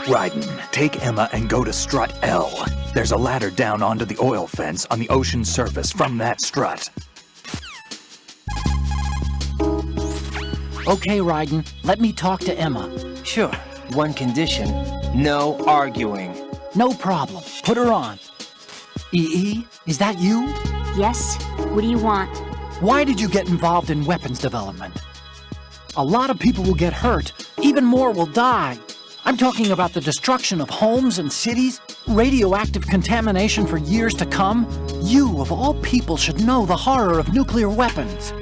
Raiden, take Emma and go to strut L. There's a ladder down onto the oil fence on the ocean surface from that strut. Okay, Raiden, let me talk to Emma. Sure. One condition. No arguing. No problem. Put her on. EE, is that you? Yes? What do you want? Why did you get involved in weapons development? A lot of people will get hurt. Even more will die. I'm talking about the destruction of homes and cities, radioactive contamination for years to come. You, of all people, should know the horror of nuclear weapons.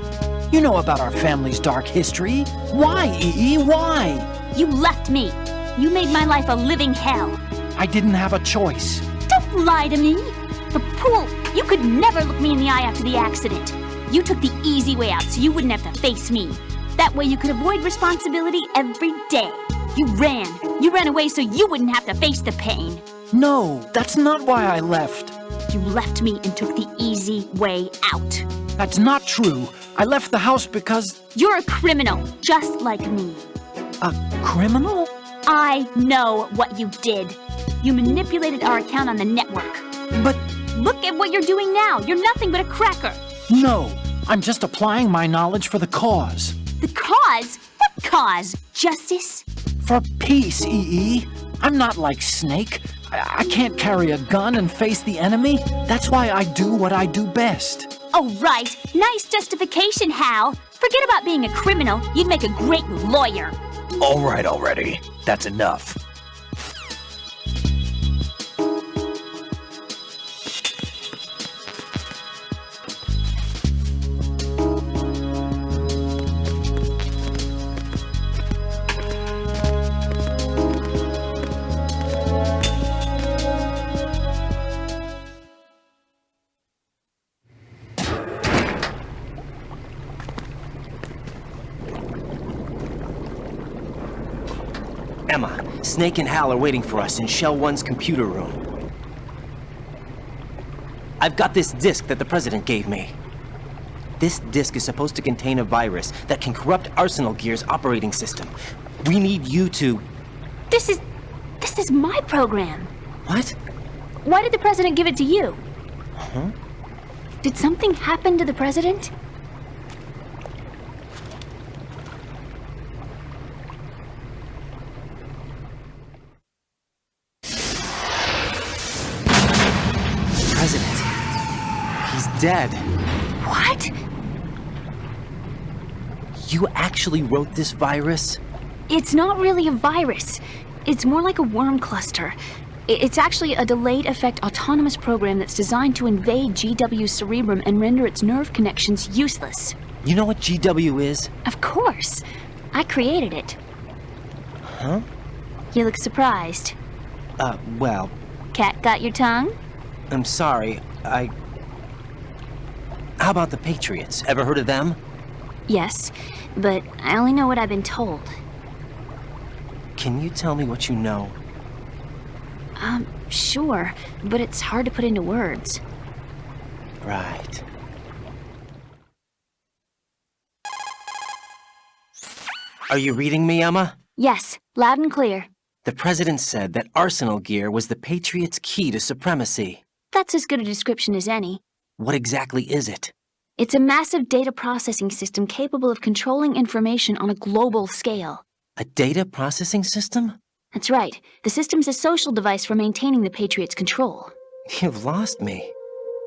You know about our family's dark history. Why, EE, why? You left me. You made my life a living hell. I didn't have a choice. Don't lie to me. The pool, you could never look me in the eye after the accident. You took the easy way out so you wouldn't have to face me. That way you could avoid responsibility every day. You ran away so you wouldn't have to face the pain. No, that's not why I left. You left me and took the easy way out. That's not true. I left the house because... You're a criminal, just like me. A criminal? I know what you did. You manipulated our account on the network. But... Look at what you're doing now. You're nothing but a cracker. No, I'm just applying my knowledge for the cause. The cause? What cause? Justice? For peace, EE. I'm not like Snake. I can't carry a gun and face the enemy. That's why I do what I do best. Oh, right. Nice justification, Hal. Forget about being a criminal. You'd make a great lawyer. All right already. That's enough. Emma, Snake and Hal are waiting for us in Shell 1's computer room. I've got this disk that the President gave me. This disk is supposed to contain a virus that can corrupt Arsenal Gear's operating system. We need you to... This is my program. What? Why did the President give it to you? Huh? Did something happen to the President? Dead. What? You actually wrote this virus? It's not really a virus. It's more like a worm cluster. It's actually a delayed effect autonomous program that's designed to invade GW's cerebrum and render its nerve connections useless. You know what GW is? Of course. I created it. Huh? You look surprised. Well... Cat got your tongue? I'm sorry, How about the Patriots? Ever heard of them? Yes, but I only know what I've been told. Can you tell me what you know? Sure, but it's hard to put into words. Right. Are you reading me, Emma? Yes, loud and clear. The President said that Arsenal Gear was the Patriots' key to supremacy. That's as good a description as any. What exactly is it? It's a massive data processing system capable of controlling information on a global scale. A data processing system? That's right. The system's a social device for maintaining the Patriots' control. You've lost me.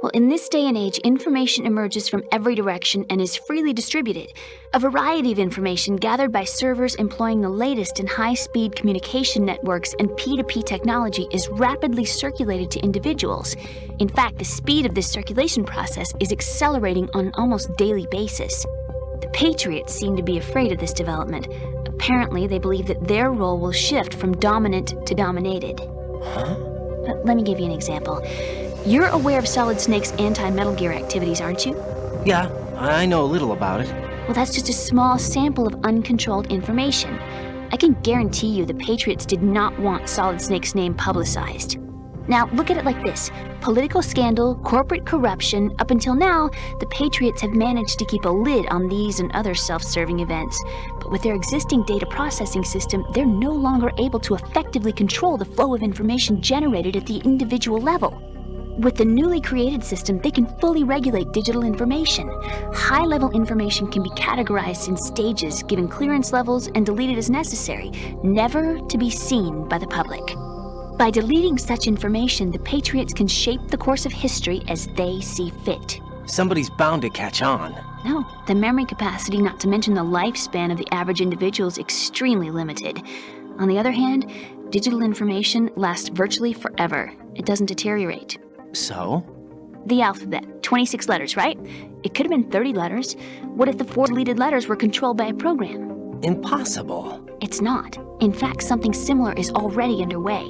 Well, in this day and age, information emerges from every direction and is freely distributed. A variety of information gathered by servers employing the latest in high-speed communication networks and P2P technology is rapidly circulated to individuals. In fact, the speed of this circulation process is accelerating on an almost daily basis. The Patriots seem to be afraid of this development. Apparently, they believe that their role will shift from dominant to dominated. Huh? Let me give you an example. You're aware of Solid Snake's anti-Metal Gear activities, aren't you? Yeah, I know a little about it. Well, that's just a small sample of uncontrolled information. I can guarantee you the Patriots did not want Solid Snake's name publicized. Now, look at it like this. Political scandal, corporate corruption, up until now, the Patriots have managed to keep a lid on these and other self-serving events. But with their existing data processing system, they're no longer able to effectively control the flow of information generated at the individual level. With the newly created system, they can fully regulate digital information. High-level information can be categorized in stages, given clearance levels, and deleted as necessary, never to be seen by the public. By deleting such information, the Patriots can shape the course of history as they see fit. Somebody's bound to catch on. No, the memory capacity, not to mention the lifespan of the average individual, is extremely limited. On the other hand, digital information lasts virtually forever. It doesn't deteriorate. So? The alphabet, 26 letters, right? It could have been 30 letters. What if the 4 deleted letters were controlled by a program? Impossible. It's not. In fact, something similar is already underway.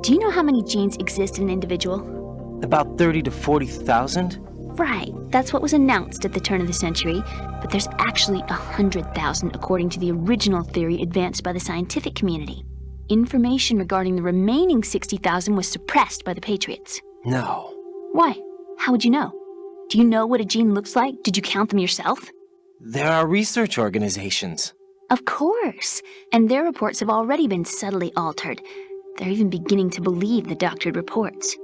Do you know how many genes exist in an individual? About 30 to 40,000? Right, that's what was announced at the turn of the century, but there's actually 100,000 according to the original theory advanced by the scientific community. Information regarding the remaining 60,000 was suppressed by the Patriots. No. Why? How would you know? Do you know what a gene looks like? Did you count them yourself? There are research organizations. Of course, and their reports have already been subtly altered. They're even beginning to believe the doctored reports.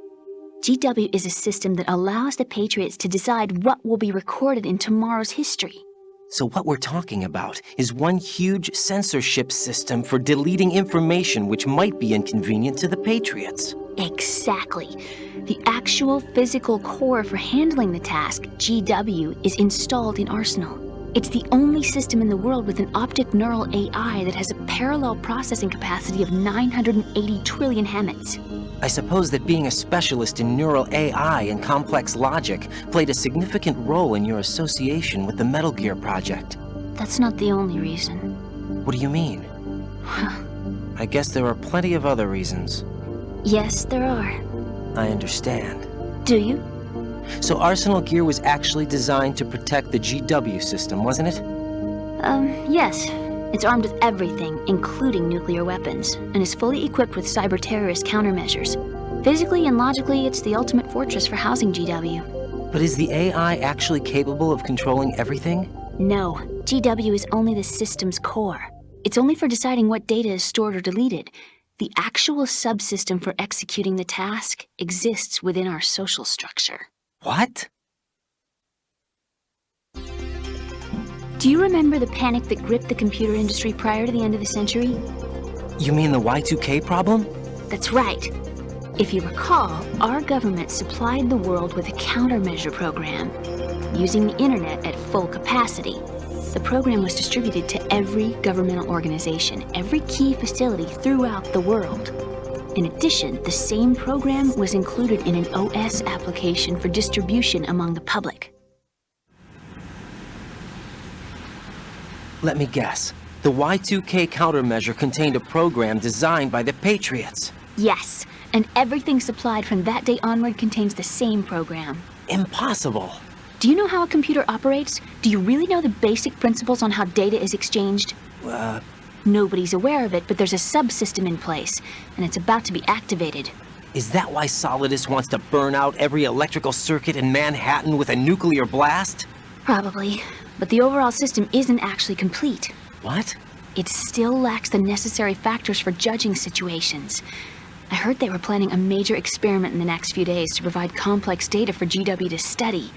GW is a system that allows the Patriots to decide what will be recorded in tomorrow's history. So what we're talking about is one huge censorship system for deleting information which might be inconvenient to the Patriots. Exactly. The actual physical core for handling the task, GW, is installed in Arsenal. It's the only system in the world with an optic neural AI that has a parallel processing capacity of 980 trillion Hammets. I suppose that being a specialist in neural AI and complex logic played a significant role in your association with the Metal Gear project. That's not the only reason. What do you mean? I guess there are plenty of other reasons. Yes, there are. I understand. Do you? So Arsenal Gear was actually designed to protect the GW system, wasn't it? Yes. It's armed with everything, including nuclear weapons, and is fully equipped with cyber-terrorist countermeasures. Physically and logically, it's the ultimate fortress for housing GW. But is the AI actually capable of controlling everything? No. GW is only the system's core. It's only for deciding what data is stored or deleted. The actual subsystem for executing the task exists within our social structure. What? Do you remember the panic that gripped the computer industry prior to the end of the century? You mean the Y2K problem? That's right. If you recall, our government supplied the world with a countermeasure program, using the internet at full capacity. The program was distributed to every governmental organization, every key facility throughout the world. In addition, the same program was included in an OS application for distribution among the public. Let me guess. The Y2K countermeasure contained a program designed by the Patriots. Yes, and everything supplied from that day onward contains the same program. Impossible. Do you know how a computer operates? Do you really know the basic principles on how data is exchanged? Nobody's aware of it, but there's a subsystem in place, and it's about to be activated. Is that why Solidus wants to burn out every electrical circuit in Manhattan with a nuclear blast? Probably, but the overall system isn't actually complete. What? It still lacks the necessary factors for judging situations. I heard they were planning a major experiment in the next few days to provide complex data for GW to study.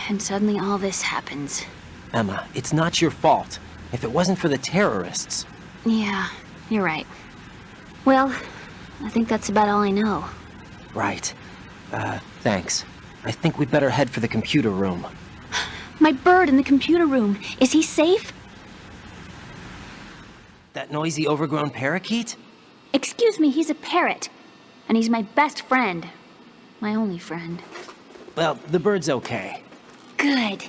And suddenly all this happens. Emma, it's not your fault. If it wasn't for the terrorists... Yeah, you're right. Well, I think that's about all I know. Right. Thanks. I think we'd better head for the computer room. My bird in the computer room. Is he safe? That noisy, overgrown parakeet? Excuse me, he's a parrot. And he's my best friend. My only friend. Well, the bird's okay. Good.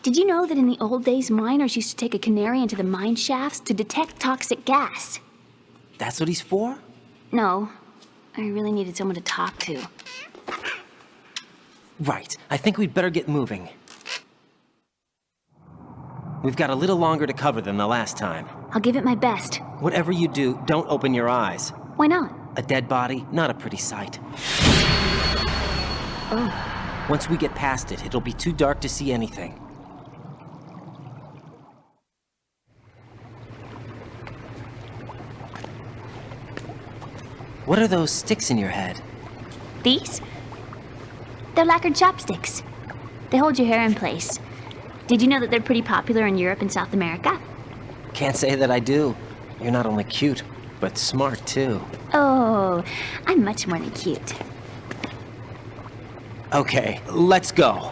Did you know that in the old days, miners used to take a canary into the mine shafts to detect toxic gas? That's what he's for? No. I really needed someone to talk to. Right. I think we'd better get moving. We've got a little longer to cover than the last time. I'll give it my best. Whatever you do, don't open your eyes. Why not? A dead body, not a pretty sight. Oh. Once we get past it, it'll be too dark to see anything. What are those sticks in your head? These? They're lacquered chopsticks. They hold your hair in place. Did you know that they're pretty popular in Europe and South America? Can't say that I do. You're not only cute, but smart too. Oh, I'm much more than cute. Okay, let's go.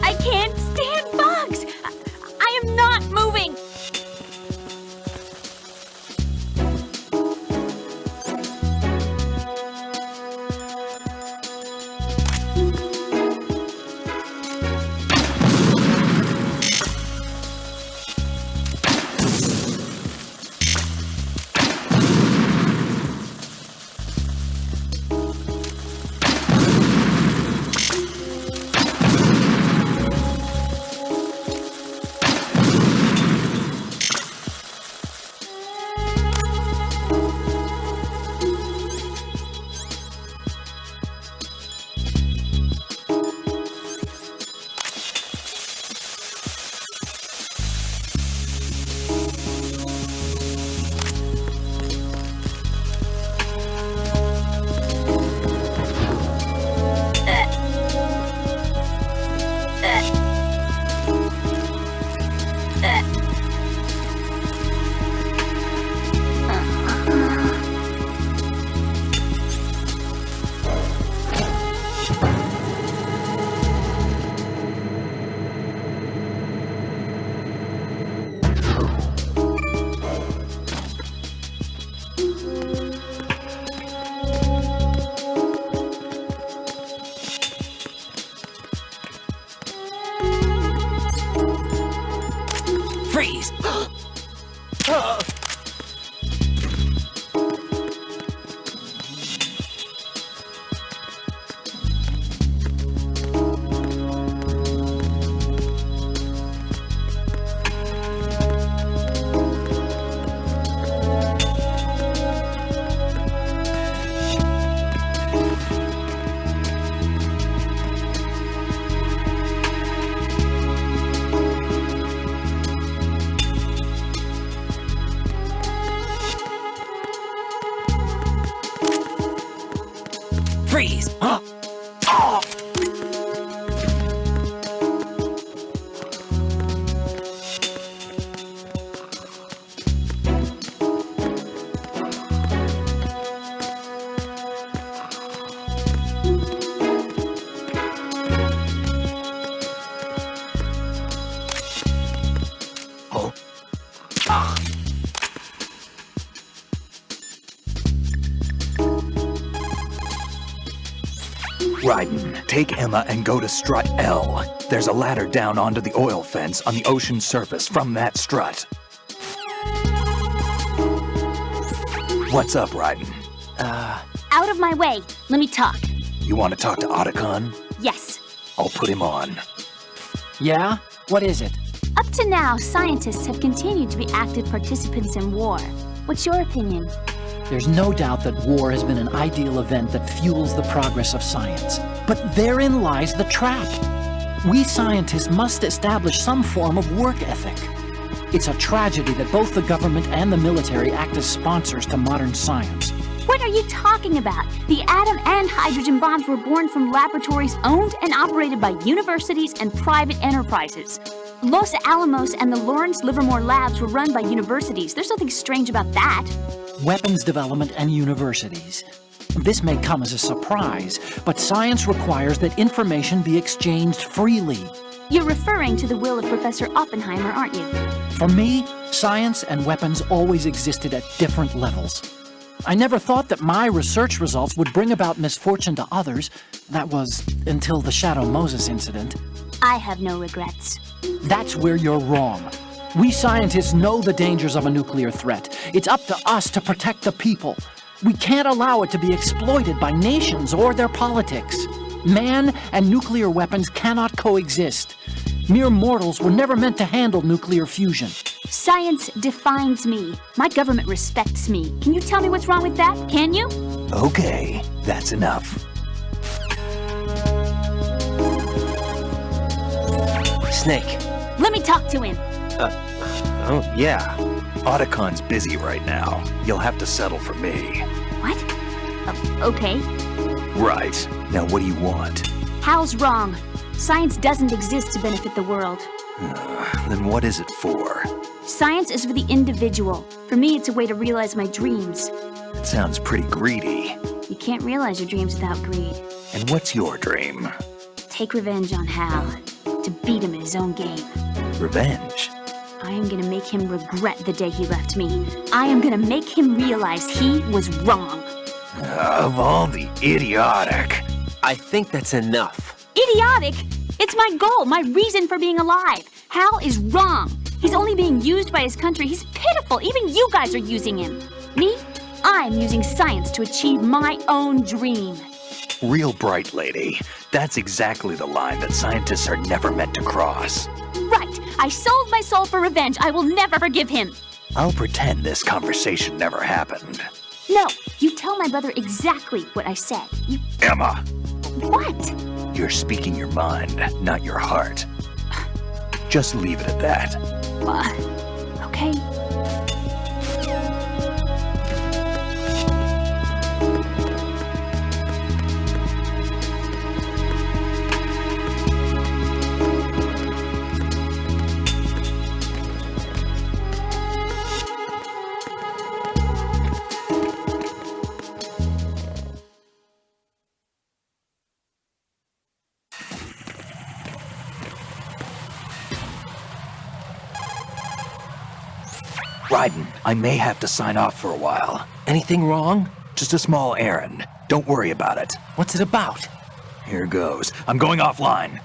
I can't stand bugs! I am not moving! Freeze! Freeze! Huh? Oh! Oh. Ah. Raiden, take Emma and go to strut L. There's a ladder down onto the oil fence on the ocean surface from that strut. What's up, Raiden? Out of my way. Let me talk. You want to talk to Otacon? Yes. I'll put him on. Yeah? What is it? Up to now, scientists have continued to be active participants in war. What's your opinion? There's no doubt that war has been an ideal event that fuels the progress of science. But therein lies the trap. We scientists must establish some form of work ethic. It's a tragedy that both the government and the military act as sponsors to modern science. What are you talking about? The atom and hydrogen bombs were born from laboratories owned and operated by universities and private enterprises. Los Alamos and the Lawrence Livermore labs were run by universities. There's nothing strange about that. Weapons development and universities. This may come as a surprise, but science requires that information be exchanged freely. You're referring to the will of Professor Oppenheimer, aren't you? For me, science and weapons always existed at different levels. I never thought that my research results would bring about misfortune to others. That was until the Shadow Moses incident. I have no regrets. That's where you're wrong. We scientists know the dangers of a nuclear threat. It's up to us to protect the people. We can't allow it to be exploited by nations or their politics. Man and nuclear weapons cannot coexist. Mere mortals were never meant to handle nuclear fusion. Science defines me. My government respects me. Can you tell me what's wrong with that? Can you? Okay, that's enough. Snake. Let me talk to him. Oh, yeah. Otacon's busy right now. You'll have to settle for me. What? Okay. Right. Now what do you want? Hal's wrong. Science doesn't exist to benefit the world. Then what is it for? Science is for the individual. For me, it's a way to realize my dreams. It sounds pretty greedy. You can't realize your dreams without greed. And what's your dream? Take revenge on Hal. To beat him in his own game. Revenge? I am gonna make him regret the day he left me. I am gonna make him realize he was wrong. Of all the idiotic. I think that's enough. Idiotic! It's my goal, my reason for being alive. Hal is wrong. He's only being used by his country. He's pitiful. Even you guys are using him. Me? I'm using science to achieve my own dream. Real bright, lady. That's exactly the line that scientists are never meant to cross. Right. I sold my soul for revenge. I will never forgive him. I'll pretend this conversation never happened. No, you tell my brother exactly what I said. You... Emma! What? You're speaking your mind, not your heart. Just leave it at that. Okay. Raiden, I may have to sign off for a while. Anything wrong? Just a small errand. Don't worry about it. What's it about? Here goes. I'm going offline.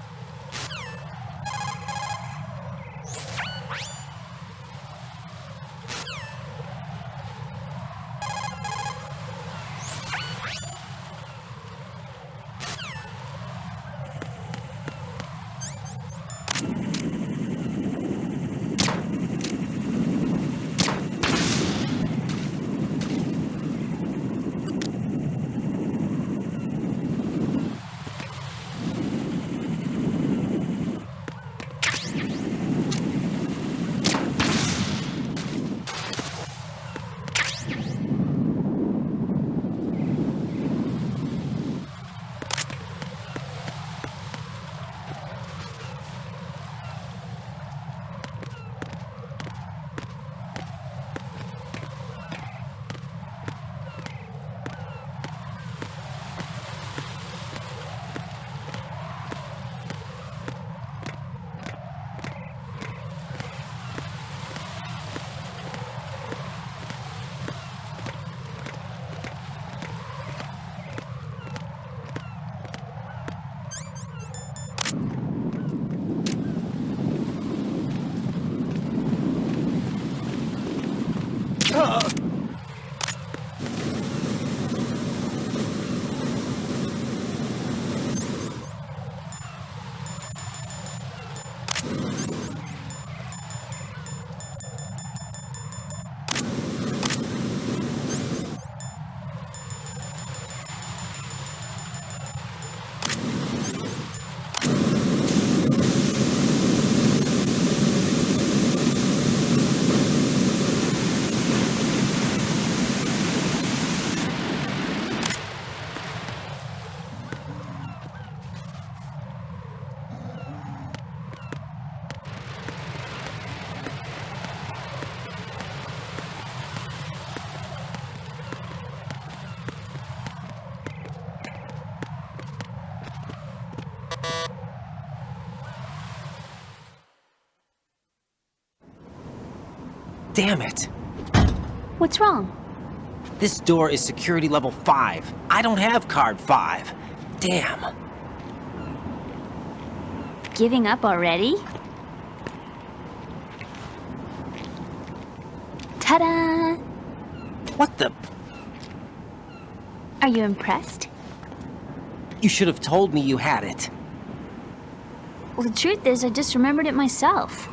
Damn it. What's wrong? This door is security level 5. I don't have card 5. Damn. Giving up already? Ta-da! What the... Are you impressed? You should have told me you had it. Well, the truth is, I just remembered it myself.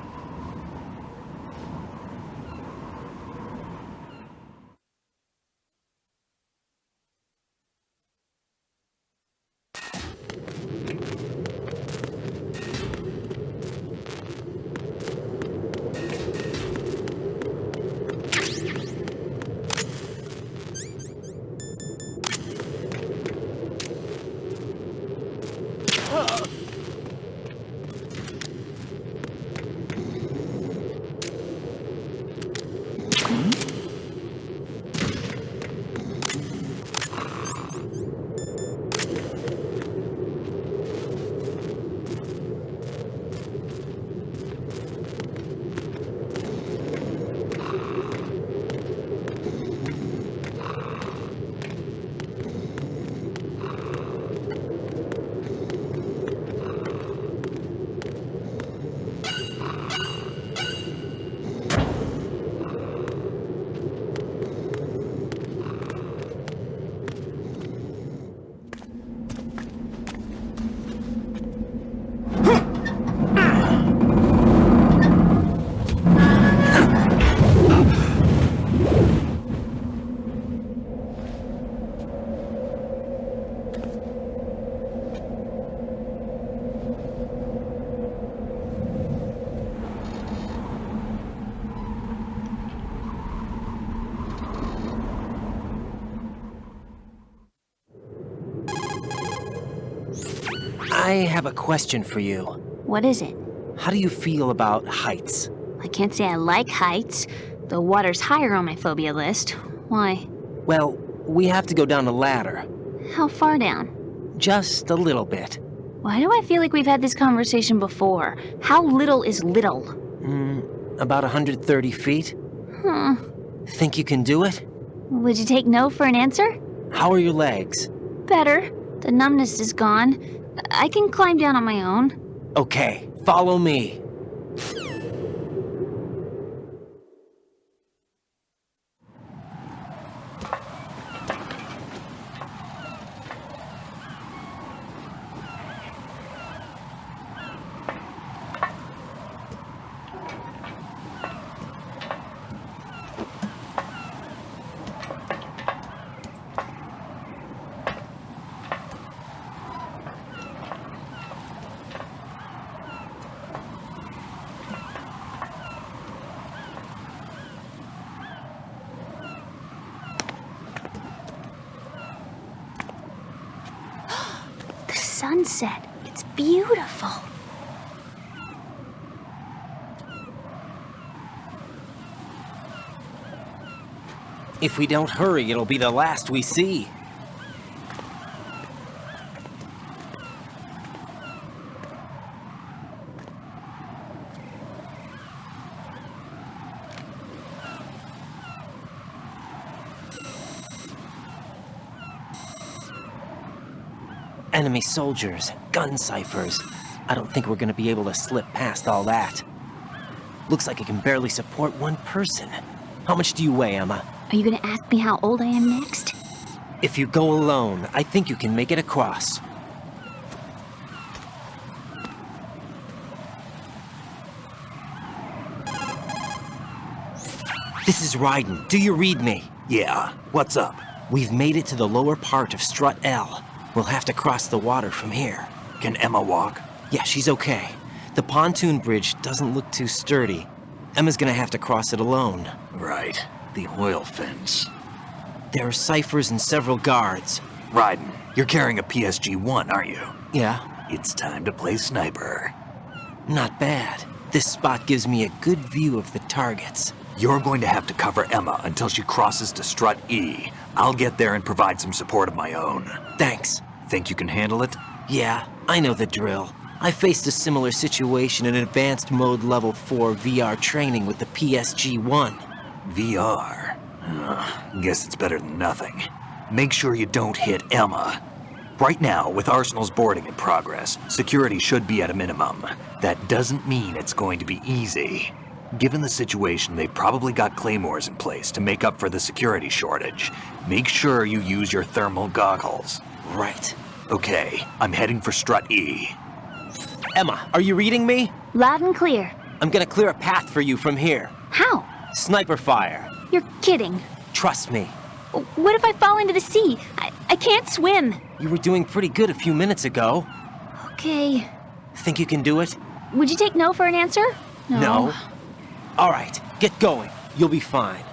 I have a question for you. What is it? How do you feel about heights? I can't say I like heights. The water's higher on my phobia list. Why? Well, we have to go down a ladder. How far down? Just a little bit. Why do I feel like we've had this conversation before? How little is little? About 130 feet. Huh. Think you can do it? Would you take no for an answer? How are your legs? Better. The numbness is gone. I can climb down on my own. Okay, follow me. Sunset. It's beautiful. If we don't hurry, it'll be the last we see. Enemy soldiers, gun ciphers. I don't think we're gonna be able to slip past all that. Looks like it can barely support one person. How much do you weigh, Emma? Are you gonna ask me how old I am next? If you go alone, I think you can make it across. This is Ryden. Do you read me? Yeah, what's up? We've made it to the lower part of Strut L. We'll have to cross the water from here. Can Emma walk? Yeah, she's okay. The pontoon bridge doesn't look too sturdy. Emma's gonna have to cross it alone. Right, the oil fence. There are ciphers and several guards. Ryden, you're carrying a PSG-1, aren't you? Yeah, It's time to play sniper. not bad. This spot gives me a good view of the targets. You're going to have to cover Emma until she crosses to Strut E. I'll get there and provide some support of my own. Thanks. Think you can handle it? Yeah, I know the drill. I faced a similar situation in advanced mode level 4 VR training with the PSG-1. VR. Guess it's better than nothing. Make sure you don't hit Emma. Right now, with Arsenal's boarding in progress, security should be at a minimum. That doesn't mean it's going to be easy. Given the situation, they've probably got claymores in place to make up for the security shortage. Make sure you use your thermal goggles. Right. Okay, I'm heading for Strut E. Emma, are you reading me? Loud and clear. I'm gonna clear a path for you from here. How? Sniper fire. You're kidding. Trust me. What if I fall into the sea? I can't swim. You were doing pretty good a few minutes ago. Okay. Think you can do it? Would you take no for an answer? No. All right, get going. You'll be fine.